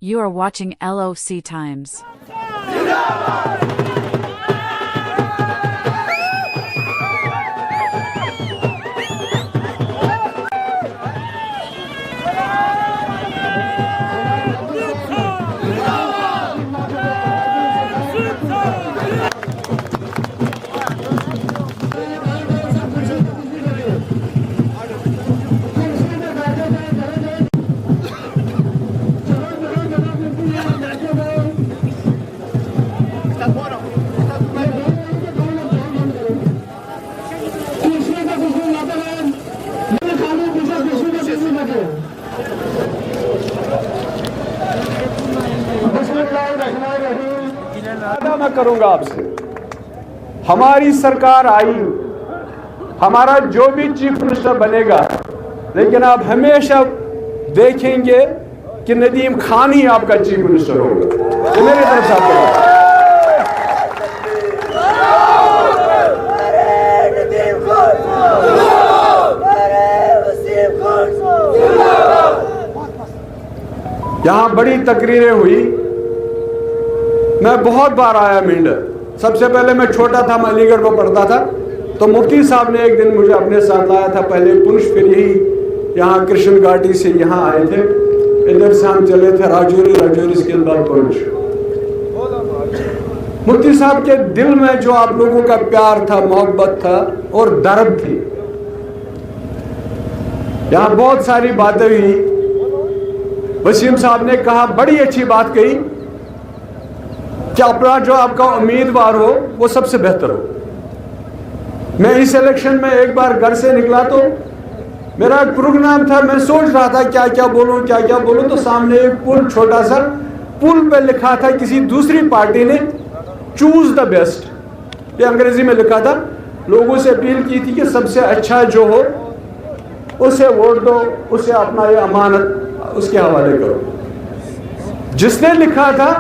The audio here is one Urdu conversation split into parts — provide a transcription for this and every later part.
You are watching LOC Times. میں کروں گا آپ سے، ہماری سرکار آئی، ہمارا جو بھی چیف منسٹر بنے گا، لیکن آپ ہمیشہ دیکھیں گے کہ ندیم خان ہی آپ کا چیف منسٹر ہوگا۔ یہ میری طرف سے آپ کو یہاں بڑی تقریریں ہوئی، میں بہت بار آیا مینڈر۔ سب سے پہلے میں چھوٹا تھا، میں علی گڑھ میں پڑھتا تھا، تو مفتی صاحب نے ایک دن مجھے اپنے ساتھ لایا تھا، پہلے پنچ، پھر یہی یہاں کرشن گھاٹی سے یہاں آئے تھے، ادھر سے ہم چلے تھے راجوری کے بعد پنچ۔ مفتی صاحب کے دل میں جو آپ لوگوں کا پیار تھا، محبت تھا اور درد تھی، یہاں بہت ساری باتیں ہوئی۔ وسیم صاحب نے کہا، بڑی اچھی بات کہی کہ اپنا جو آپ کا امیدوار ہو وہ سب سے بہتر ہو۔ میں اس الیکشن میں ایک بار گھر سے نکلا تو میرا ایک پروگرام تھا، میں سوچ رہا تھا کیا بولوں تو سامنے ایک پل، چھوٹا سا پل پہ لکھا تھا کسی دوسری پارٹی نے چوز دا بیسٹ، یہ انگریزی میں لکھا تھا۔ لوگوں سے اپیل کی تھی کہ سب سے اچھا جو ہو اسے ووٹ دو، اسے اپنا یہ امانت اس کے حوالے کرو۔ جس نے لکھا تھا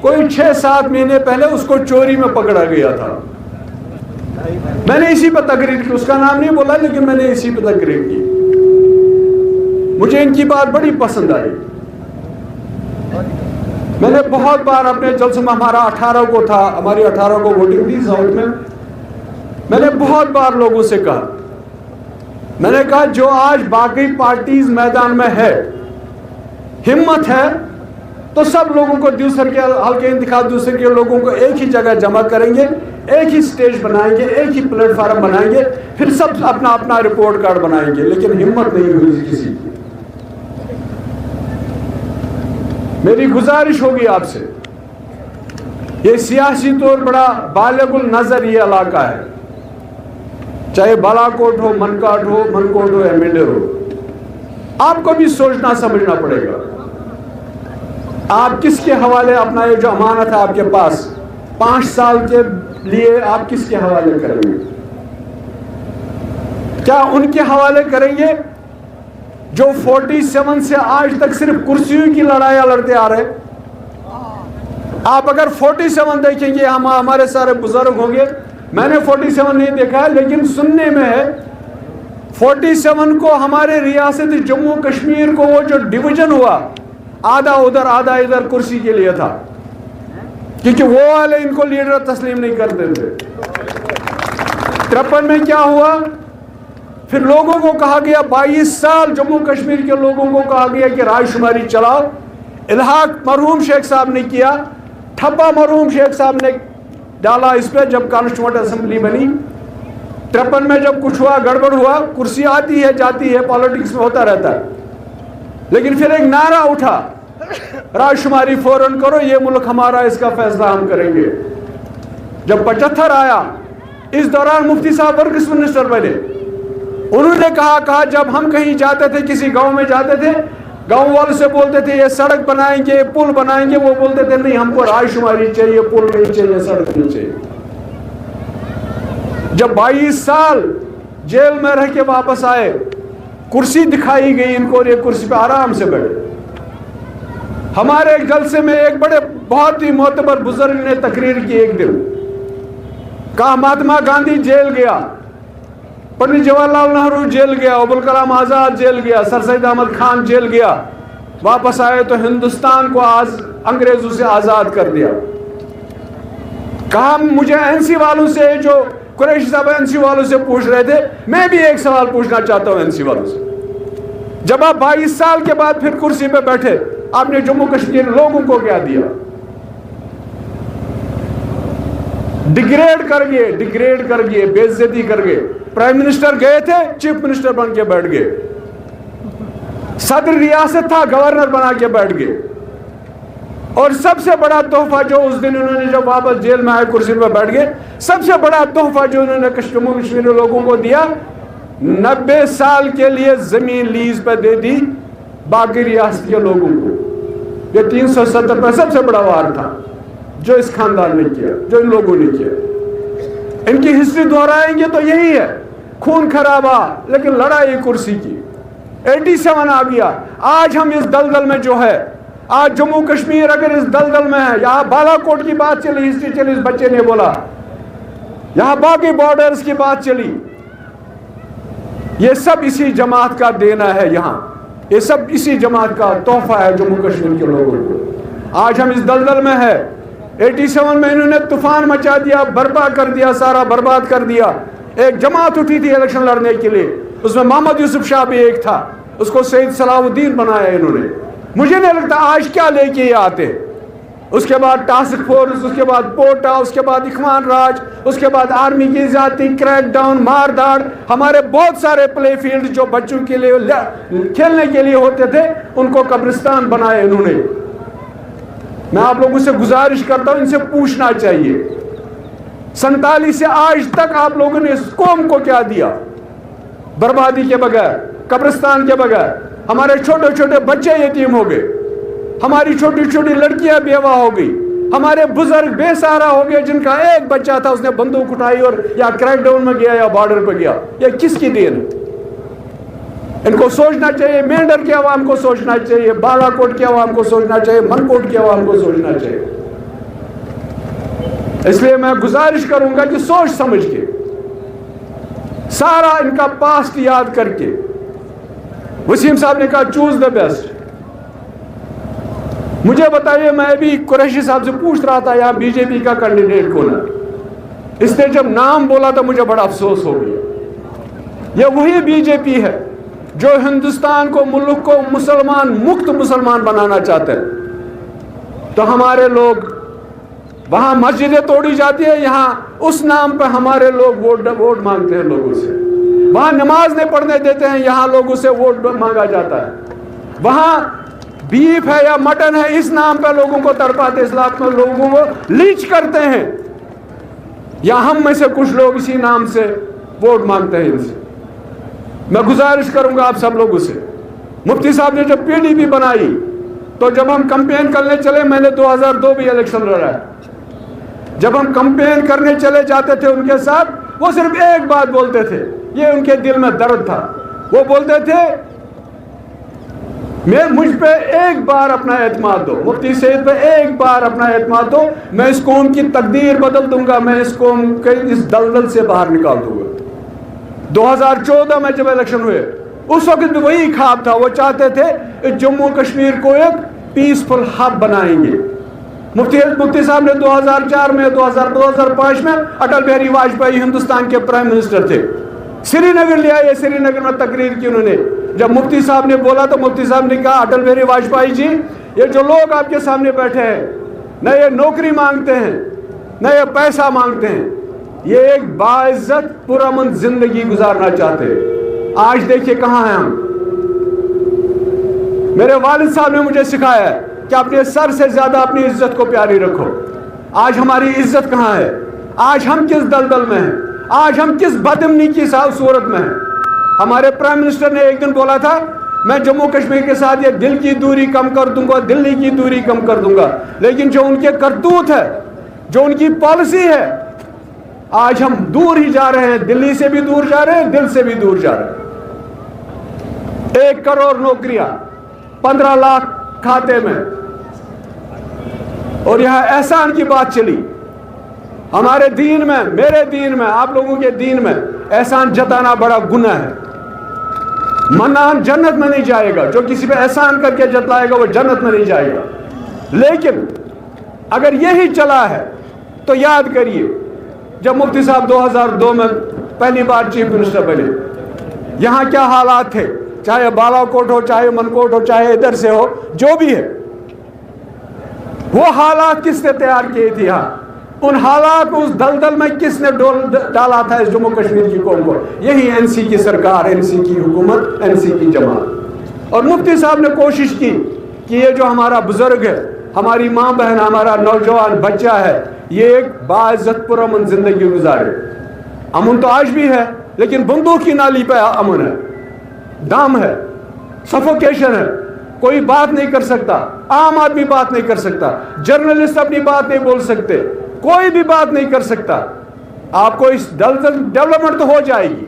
کوئی 6-7 مہینے پہلے اس کو چوری میں پکڑا گیا تھا۔ میں نے اسی پہ تقریر کی، اس کا نام نہیں بولا لیکن میں نے اسی پہ تقریر کی۔ مجھے ان کی بات بڑی پسند آئی۔ میں نے بہت بار اپنے جلسے میں، ہمارا 18 کو تھا، ہماری 18 کو ووٹنگ تھی ساؤتھ میں نے بہت بار لوگوں سے کہا، میں نے کہا جو آج باقی پارٹیز میدان میں ہے، ہمت ہے تو سب لوگوں کو دوسرے کے حلقے انتخاب، دوسرے کے لوگوں کو ایک ہی جگہ جمع کریں گے، ایک ہی سٹیج بنائیں گے، ایک ہی پلیٹ فارم بنائیں گے، پھر سب اپنا اپنا رپورٹ کارڈ بنائیں گے، لیکن ہمت نہیں ہوئی کسی کی۔ میری گزارش ہوگی آپ سے، یہ سیاسی طور بڑا بالغ النظر یہ علاقہ ہے، چاہے بالاکوٹ ہو، منکوٹ ہو یا مینڈر ہو، آپ کو بھی سوچنا سمجھنا پڑے گا۔ آپ کس کے حوالے اپنا یہ جو امانت ہے آپ کے پاس 5 سال کے لیے آپ کس کے حوالے کریں گے؟ کیا ان کے حوالے کریں گے جو 47 سے آج تک صرف کرسیوں کی لڑائیاں لڑتے آ رہے؟ آپ اگر 47 دیکھیں گے، ہمارے سارے بزرگ ہوں گے، میں نے 47 نہیں دیکھا لیکن سننے میں ہے 47 کو ہمارے ریاست جموں کشمیر کو وہ جو ڈویژن ہوا، آدھا ادھر آدھا ادھر کرسی کے لیے تھا، کیونکہ وہ والے ان کو لیڈر تسلیم نہیں کرتے تھے۔ 53 میں کیا ہوا؟ پھر لوگوں کو کہا گیا 22 سال جموں کشمیر کے لوگوں کو کہا گیا کہ رائے شماری چلاؤ۔ الحاق مرحوم شیخ صاحب نے کیا، ٹھپا مرحوم شیخ صاحب نے ڈالا اس پہ جب کانسٹیٹیوئنٹ اسمبلی بنی۔ 53 میں جب کچھ ہوا، گڑبڑ ہوا، کرسی آتی ہے جاتی ہے، پالیٹکس میں ہوتا رہتا ہے، لیکن پھر ایک نعرہ اٹھا، رائے شماری فوراً کرو، یہ ملک ہمارا، اس کا فیصلہ ہم کریں گے۔ جب 75 آیا، اس دوران مفتی صاحب ورکس منسٹر بنے، انہوں نے کہا جب ہم کہیں جاتے تھے، کسی گاؤں میں جاتے تھے، گاؤں والوں سے بولتے تھے یہ سڑک بنائیں گے، پل بنائیں گے، وہ بولتے تھے نہیں ہم کو رائے شماری چاہیے، پل نہیں چاہیے، سڑک نہیں چاہیے۔ جب 22 سال جیل میں رہ کے واپس آئے، کرسی دکھائی گئی ان کو اور یہ کرسی پہ آرام سے بیٹھے۔ ہمارے ایک جلسے میں ایک بڑے بہت ہی معتبر بزرگ نے تقریر کی ایک دن، کہا مہاتما گاندھی جیل گیا، پنڈت جواہر لال نہرو جیل گیا، ابوالکلام آزاد جیل گیا، سر سید احمد خان جیل گیا، واپس آئے تو ہندوستان کو انگریزوں سے آزاد کر دیا. کہا مجھے این سی والوں سے, جو قریشی صاحب این سی والوں سے پوچھ رہے تھے, میں بھی ایک سوال پوچھنا چاہتا ہوں این سی والوں سے. جب آپ 22 سال کے بعد پھر کرسی پہ بیٹھے, آپ نے جموں کشمیر لوگوں کو کیا دیا؟ ڈیگریڈ کر گئے, بے عزتی کر گئے. پرائم منسٹر گئے تھے, چیف منسٹر بن کے بیٹھ گئے. صدر ریاست تھا, گورنر بنا کے بیٹھ گئے. اور سب سے بڑا تحفہ جو اس دن انہوں نے جب واپس جیل میں آئے کرسی پہ بیٹھ گئے, سب سے بڑا تحفہ جو انہوں نے جموں کشمیر لوگوں کو دیا, 90 سال کے لیے زمین لیز پہ دے دی باقی ریاست کے لوگوں کو. یہ 370 پہ سب سے بڑا وار تھا جو اس خاندان نے کیا, جو ان لوگوں نے کیا. ان کی ہسٹری دہرائیں گے تو یہی ہے, خون خرابہ لیکن لڑائی کرسی کی. 87 آ گیا. آج ہم اس دلدل میں جو ہے, آج جموں کشمیر اگر اس دلدل میں ہے, یہاں بالا کوٹ کی بات چلی, ہسٹری چلی, اس بچے نے بولا, یہاں باقی بارڈرز کی بات چلی, یہ سب اسی جماعت کا دینا ہے. یہاں یہ سب اسی جماعت کا تحفہ ہے جموں کشمیر کے لوگوں کو. آج ہم اس دلدل میں ہے. 87 میں انہوں نے طوفان مچا دیا, برپا کر دیا, سارا برباد کر دیا. ایک جماعت اٹھی تھی الیکشن لڑنے کے لیے, اس میں محمد یوسف شاہ بھی ایک تھا, اس کو سید صلاح الدین بنایا انہوں نے. مجھے نہیں لگتا آج کیا لے کے یہ آتے. اس کے بعد ٹاسک فورس, اس کے بعد پوٹا, اس کے بعد اخوان راج, اس کے بعد آرمی کی زیادتی, کریک ڈاؤن, مار داڑ. ہمارے بہت سارے پلے فیلڈ جو بچوں کے لیے کھیلنے کے لیے ہوتے تھے, ان کو قبرستان بنائے انہوں نے. میں آپ لوگوں سے گزارش کرتا ہوں, ان سے پوچھنا چاہیے 47 سے آج تک آپ لوگوں نے اس قوم کو کیا دیا؟ بربادی کے بغیر, قبرستان کے بغیر. ہمارے چھوٹے چھوٹے بچے یتیم ہو گئے, ہماری چھوٹی چھوٹی لڑکیاں بیوہ ہو گئی, ہمارے بزرگ بے سہارا ہو گئے جن کا ایک بچہ تھا, اس نے بندوق اٹھائی اور یا کریک ڈاؤن میں گیا یا بارڈر پہ گیا. یہ کس کی دین ہے؟ ان کو سوچنا چاہیے. مینڈر کے عوام کو سوچنا چاہیے, بالا کوٹ کے عوام کو سوچنا چاہیے, من کوٹ کے عوام کو سوچنا چاہیے. اس لیے میں گزارش کروں گا کہ سوچ سمجھ کے, سارا ان کا پاسٹ یاد کر کے. وسیم صاحب نے کہا چوز دا بیسٹ. مجھے بتائیے, میں بھی قریشی صاحب سے پوچھ رہا تھا یہاں بی جے پی کا کینڈیڈیٹ کون ہے. اس نے جب نام بولا تو مجھے بڑا افسوس ہو گیا. یہ وہی بی جے پی ہے جو ہندوستان کو, ملک کو مکت مسلمان بنانا چاہتے ہیں. تو ہمارے لوگ وہاں مسجدیں توڑی جاتی ہے, یہاں اس نام پہ ہمارے لوگ ووٹ مانگتے ہیں لوگوں سے. وہاں نماز نہیں پڑھنے دیتے ہیں, یہاں لوگوں سے ووٹ مانگا جاتا ہے. وہاں بیف ہے یا مٹن ہے, اس نام پہ لوگوں کو تڑپاتے, اس علاقے میں لوگوں کو لیچ کرتے ہیں. یا ہم میں سے کچھ لوگ اسی نام سے ووٹ مانگتے ہیں ان سے. میں گزارش کروں گا آپ سب لوگوں سے, مفتی صاحب نے جب پی ڈی پی بنائی تو جب ہم کمپین کرنے چلے, میں نے 2002 بھی الیکشن لڑا ہے, جب ہم کمپین کرنے چلے جاتے تھے ان کے ساتھ, وہ صرف ایک بات بولتے تھے, یہ ان کے دل میں درد تھا. وہ بولتے تھے مجھ پہ ایک بار اپنا اعتماد دو, مفتی سید پہ ایک بار اپنا اعتماد دو, میں اس قوم کی تقدیر بدل دوں گا, میں اس قوم کے اس دلدل سے باہر نکال دوں گا. 2014 میں جب الیکشن ہوئے, اس وقت بھی وہی خواب تھا. وہ چاہتے تھے جموں کشمیر کو ایک پیسفل ہب بنائیں گے. مفتی صاحب نے 2004 میں 2005 میں اٹل بہاری واجپئی ہندوستان کے پرائم منسٹر تھے, سری نگر لے آئے, سری نگر میں تقریر کی انہوں نے. جب مفتی صاحب نے بولا تو مفتی صاحب نے کہا اٹل بہاری واجپئی جی, یہ جو لوگ آپ کے سامنے بیٹھے ہیں, نہ یہ نوکری مانگتے ہیں نہ یہ پیسہ مانگتے ہیں, یہ ایک باعزت پرامن زندگی گزارنا چاہتے ہیں. آج دیکھیے کہاں ہیں ہم. میرے والد صاحب نے مجھے سکھایا ہے کہ اپنے سر سے زیادہ اپنی عزت کو پیاری رکھو. آج ہماری عزت کہاں ہے؟ آج ہم کس دلدل میں ہیں؟ آج ہم کس بدامنی کی صورت میں ہیں؟ ہمارے پرائم منسٹر نے ایک دن بولا تھا میں جموں کشمیر کے ساتھ یہ دل کی دوری کم کر دوں گا, دلی کی دوری کم کر دوں گا. لیکن جو ان کے کرتوت ہے, جو ان کی پالیسی ہے, آج ہم دور ہی جا رہے ہیں, دلی سے بھی دور جا رہے ہیں, دل سے بھی دور جا رہے ہیں. 1 کروڑ نوکریاں, 15 لاکھ کھاتے میں, اور یہاں احسان کی بات چلی. ہمارے دین میں, میرے دین میں, آپ لوگوں کے دین میں احسان جتانا بڑا گناہ ہے. منان جنت میں نہیں جائے گا، جو کسی پہ احسان کر کے جتلائے گا وہ جنت میں نہیں جائے گا. لیکن اگر یہی چلا ہے تو یاد کریے جب مفتی صاحب 2002 میں پہلی بار چیف منسٹر بنے، یہاں کیا حالات تھے، چاہے بالا کوٹ ہو، چاہے منکوٹ ہو، چاہے ادھر سے ہو، جو بھی ہے، وہ حالات کس نے تیار کیے تھے؟ یہاں ان حالات کو، اس دلدل میں کس نے ڈالا تھا اس جموں کشمیر کی قوم کو؟ یہی این سی کی سرکار، این سی کی حکومت، این سی کی جماعت. اور مفتی صاحب نے کوشش کی کہ یہ جو ہمارا بزرگ ہے، ہماری ماں بہن، ہمارا نوجوان بچہ ہے، یہ ایک باعزت پرامن زندگی گزارے. امن تو آج بھی ہے، لیکن بندوق کی نالی پہ امن ہے، دام ہے، سفوکیشن ہے، کوئی بات نہیں کر سکتا، عام آدمی بات نہیں کر سکتا، جرنلسٹ اپنی بات نہیں بول سکتے، کوئی بھی بات نہیں کر سکتا. آپ کو اس ڈیولپمنٹ تو ہو جائے گی،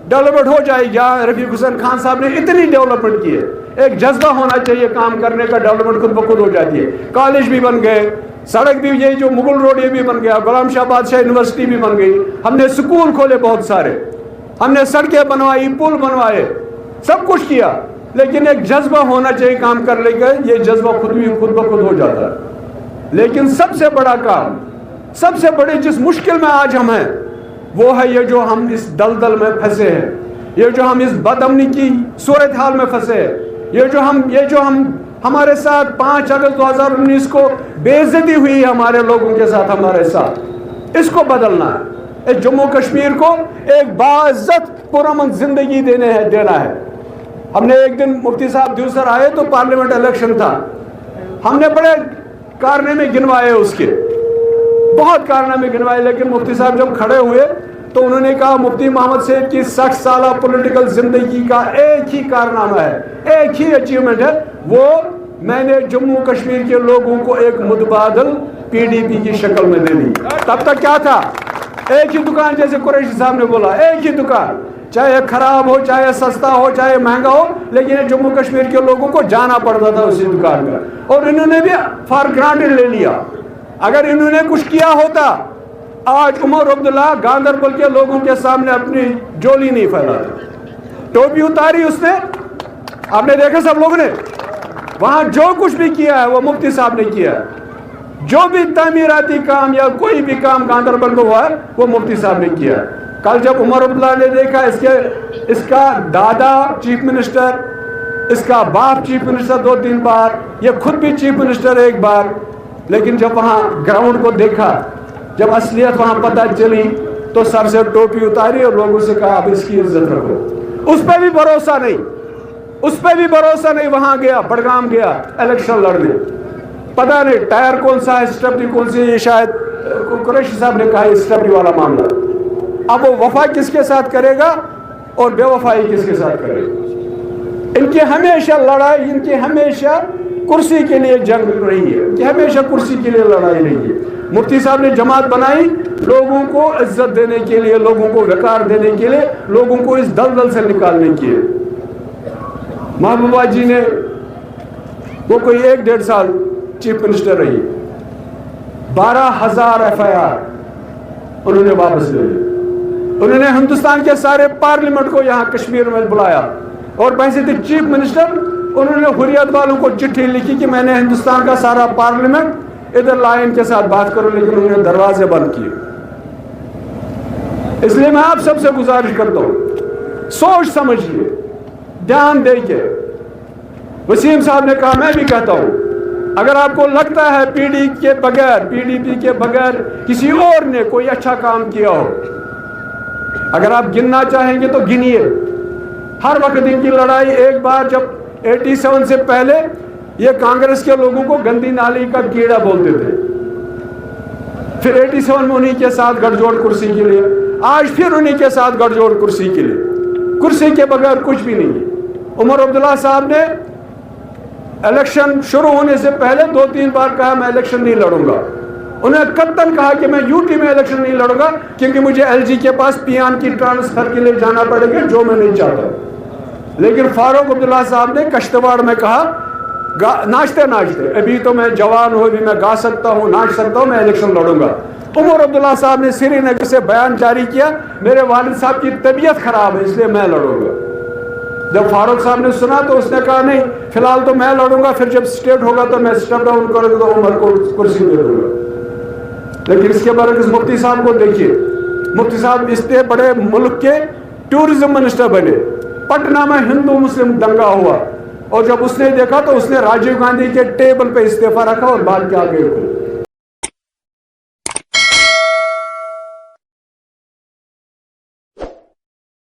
ڈیولپمنٹ ہو جائے گی. رفیق حسین خان صاحب نے اتنی ڈیولپمنٹ کی ہے، ایک جذبہ ہونا چاہیے کام کرنے کا، ڈیولپمنٹ خود بخود ہو جاتی ہے. کالج بھی بن گئے، سڑک بھی، یہ جو مغل روڈ یہ بھی بن گیا، غلام شاہ بادشاہ یونیورسٹی بھی بن گئی، ہم نے سکول کھولے بہت سارے، ہم نے سڑکیں بنوائی، پل بنوائے، سب کچھ کیا. لیکن ایک جذبہ ہونا چاہیے کام کرنے کا، یہ جذبہ خود بخود ہو جاتا ہے. لیکن سب سے بڑا کام، سب سے بڑی جس مشکل میں آج ہم ہیں، وہ ہے یہ جو ہم اس دلدل میں پھنسے ہیں، یہ جو ہم اس بد امنی کی صورتحال میں پھنسے ہیں، یہ جو ہم ہمارے ساتھ 5 اگست 2019 کو بے عزتی ہوئی ہمارے لوگوں کے ساتھ، ہمارے ساتھ، اس کو بدلنا ہے. اس جموں کشمیر کو ایک باعزت پرامن زندگی دینا ہے. ہم نے ایک دن مفتی صاحب دیوسر آئے تو پارلیمنٹ الیکشن تھا، ہم نے بڑے کارنامے گنوائے، اس کے بہت کارنامے گنوائے. لیکن مفتی صاحب جب کھڑے ہوئے تو انہوں نے کہا مفتی محمد سیب کی 60 سالہ پولیٹیکل زندگی کا ایک ہی کارنامہ ہے، ایک ہی اچیومنٹ ہے، وہ میں نے جموں کشمیر کے لوگوں کو ایک متبادل پی ڈی پی کی شکل میں دے دی. تب تک کیا تھا؟ ایک ہی دکان، جیسے قریشی صاحب نے بولا، ایک ہی دکان، چاہے خراب ہو، چاہے سستا ہو، چاہے مہنگا ہو، لیکن جموں کشمیر کے لوگوں کو جانا پڑتا تھا اسی دکان کا. اور انہوں نے بھی فار گرانٹڈ لے لیا. اگر انہوں نے کچھ کیا ہوتا، آج عمر عبداللہ گاندربل کے لوگوں کے سامنے اپنی جولی نہیں پھیلاتا. ٹوپی اتاری اس نے، آپ نے دیکھا سب لوگوں نے، وہاں جو کچھ بھی کیا ہے وہ مفتی صاحب نے کیا ہے. جو بھی تعمیراتی کام یا کوئی بھی کام گاندربل میں ہوا ہے وہ مفتی صاحب نے کیا ہے. کل جب عمر عبداللہ نے دیکھا اس کا دادا چیف منسٹر، اس کا باپ چیف منسٹر 2-3 بار، یہ خود بھی چیف منسٹر 1 بار، لیکن جب وہاں گراؤنڈ کو دیکھا، جب اصلیت وہاں پتہ چلی تو سر سے ٹوپی اتاری اور لوگوں سے کہا اب اس کی عزت رکھو. اس پہ بھی بھروسہ نہیں، اس پہ بھی بھروسہ نہیں. وہاں گیا، بڑگام گیا الیکشن لڑنے، پتہ نہیں ٹائر کون سا ہے، اسٹیپنی کون سی ہے، یہ شاید قریشی صاحب نے کہا اسٹیپنی والا معاملہ. اب وہ وفا کس کے ساتھ کرے گا اور بے وفائی کس کے ساتھ کرے گا؟ ان کی ہمیشہ لڑائی، ان کی ہمیشہ کرسی کے لیے جنگ رہی ہے، کہ ہمیشہ کرسی کے لیے لڑائی رہی ہے. مفتی صاحب نے جماعت بنائی لوگوں کو عزت دینے کے لیے، لوگوں کو وقار دینے کے لیے، لوگوں کو اس دلدل سے نکالنے کے لیے. محبوبہ جی نے وہ کوئی 1-1.5 سال چیف منسٹر رہی، 12,000 FIR انہوں نے واپس لے لی. انہوں نے ہندوستان کے سارے پارلیمنٹ کو یہاں کشمیر میں بلایا، اور پیسے تھے چیف منسٹر، انہوں نے حریت والوں کو چٹھی لکھی کہ میں نے ہندوستان کا سارا پارلیمنٹ ادھر لائن کے ساتھ بات کروں، لیکن انہوں نے دروازے بند کیے. اس لیے میں آپ سب سے گزارش کرتا ہوں، سوچ سمجھیے، دھیان دے کے. وسیم صاحب نے کہا، میں بھی کہتا ہوں، اگر آپ کو لگتا ہے پی ڈی پی کے بغیر کسی اور نے کوئی اچھا کام کیا ہو، اگر آپ گننا چاہیں گے تو گنیے. ہر وقت ان کی لڑائی، ایک بار جب 87 سے پہلے یہ کانگریس کے لوگوں کو گندی نالی کا کیڑا بولتے تھے، پھر 87 میں انہی کے ساتھ گٹھ جوڑ کرسی کے لیے، آج پھر انہی کے ساتھ گٹھ جوڑ کرسی کے لیے. کرسی کے بغیر کچھ بھی نہیں. عمر عبداللہ صاحب نے الیکشن شروع ہونے سے پہلے 2-3 بار کہا میں الیکشن نہیں لڑوں گا. انہوں نے قطعاً کہا کہ میں UT میں الیکشن نہیں لڑوں گا، کیونکہ مجھے LG کے پاس پیان کی ٹرانسفر کے لیے جانا پڑے گا، جو میں نہیں چاہتا. لیکن فاروق عبداللہ صاحب نے کشتواڑ میں کہا، ناچتے ابھی تو میں جوان ہوں، ابھی میں گا سکتا ہوں، ناچ سکتا ہوں، میں الیکشن لڑوں گا. عمر عبداللہ صاحب نے سری نگر سے بیان جاری کیا، میرے والد صاحب کی طبیعت خراب ہے اس لیے میں لڑوں گا. جب فاروق صاحب نے سنا تو اس نے کہا نہیں فی الحال تو میں لڑوں گا, پھر جب اسٹیٹ ہوگا تو میں اسٹیپ ڈاؤن کروں گا تو عمر کو کرسی دے دوں گا. لیکن اس کے برعکس مفتی صاحب کو دیکھیے, مفتی صاحب اتنے بڑے ملک کے ٹورزم منسٹر بنے, پٹنہ میں ہندو مسلم دنگا ہوا, اور جب اس نے دیکھا تو اس نے راجیو گاندھی کے ٹیبل پہ استعفیٰ رکھا اور بات کے آگے